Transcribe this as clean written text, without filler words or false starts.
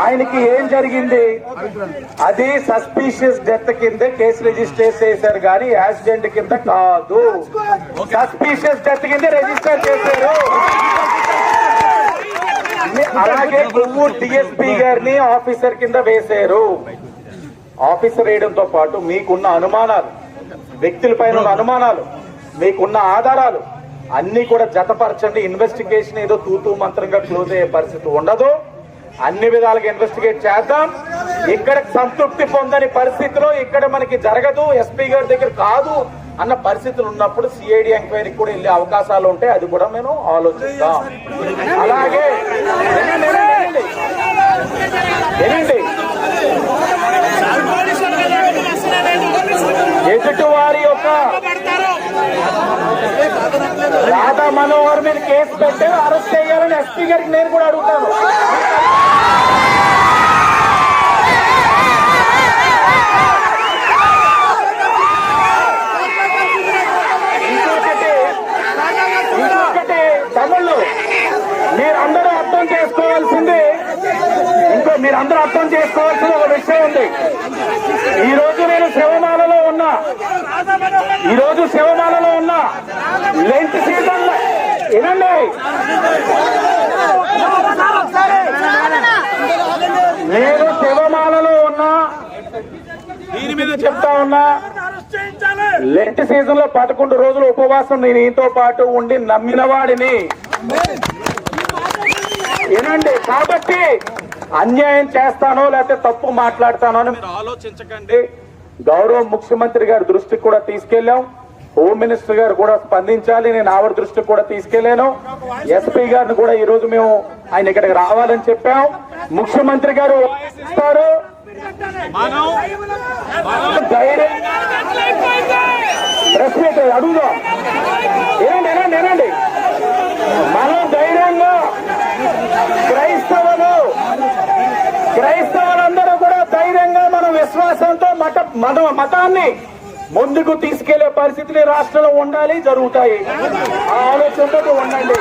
ఆయనకి ఏం జరిగింది? అది సస్పీషియస్ డెత్ కింద కేసు రిజిస్టర్ చేశారు కానీ యాక్సిడెంట్ కింద కాదు. సస్పీషియస్ డెత్ కింద రిజిస్టర్ చేశారు. అలాగే కొవ్వూరు డిఎస్పీ గారిని ఆఫీసర్ కింద వేశారు. ఆఫీసర్ వేయడంతో పాటు మీకున్న అనుమానాలు, వ్యక్తులపైన ఉన్న అనుమానాలు, మీకున్న ఆధారాలు అన్ని కూడా జతపరచండి. ఇన్వెస్టిగేషన్ ఏదో తూతూ మంత్రంగా క్లోజ్ అయ్యే పరిస్థితి ఉండదు. అన్ని విధాలుగా ఇన్వెస్టిగేట్ చేద్దాం. ఇక్కడ సంతృప్తి పొందని పరిస్థితిలో ఇక్కడ మనకి జరగదు, ఎస్పీ గారి దగ్గర కాదు అన్న పరిస్థితులు ఉన్నప్పుడు సిఐడి ఎంక్వైరీకి కూడా వెళ్ళే అవకాశాలు ఉంటాయి. అది కూడా మేము ఆలోచిస్తాం. అలాగే ఎదుటి వారి యొక్క రాధా మనోహర్ మీద కేసు పెట్టి అరెస్ట్ చేయాలని ఎస్పీ గారికి నేను కూడా అడుగుతాను. ఇంకొకటి తమిళ్లో మీరందరూ అర్థం చేసుకోవాల్సింది ఒక విషయం ఉంది. ఈ రోజు శివమాలలో ఉన్నా లెంట్ సీజన్ వినండి. నేను శివమాలలో ఉన్నా, దీని మీద చెప్తా ఉన్నా. లెంట్ సీజన్ లో 11 రోజులు ఉపవాసం నేను ఈతో పాటు ఉండి నమ్మిన వాడిని వినండి. కాబట్టి అన్యాయం చేస్తానో లేకపోతే తప్పు మాట్లాడతానో అని మీరు ఆలోచించకండి. గౌరవ ముఖ్యమంత్రి గారి దృష్టికి కూడా తీసుకెళ్లాం. హోమ్ మినిస్టర్ గారు కూడా స్పందించాలి. నేను ఆవిడ దృష్టికి కూడా తీసుకెళ్లాను. ఎస్పీ గారిని కూడా ఈ రోజు మేము ఆయన ఇక్కడికి రావాలని చెప్పాం. ముఖ్యమంత్రి గారు ఇస్తారు. ప్రెస్ మీట్ అడుగుదాం. ఏనండి మనం ధైర్యంగా క్రైస్తవులందరూ కూడా ధైర్యంగా మన విశ్వాసంతో మతాన్ని ముందుకు తీసుకెళ్లే పరిస్థితులు రాష్ట్రంలో ఉండాలి, జరుగుతాయి. ఆ ఆలోచనతో ఉండండి.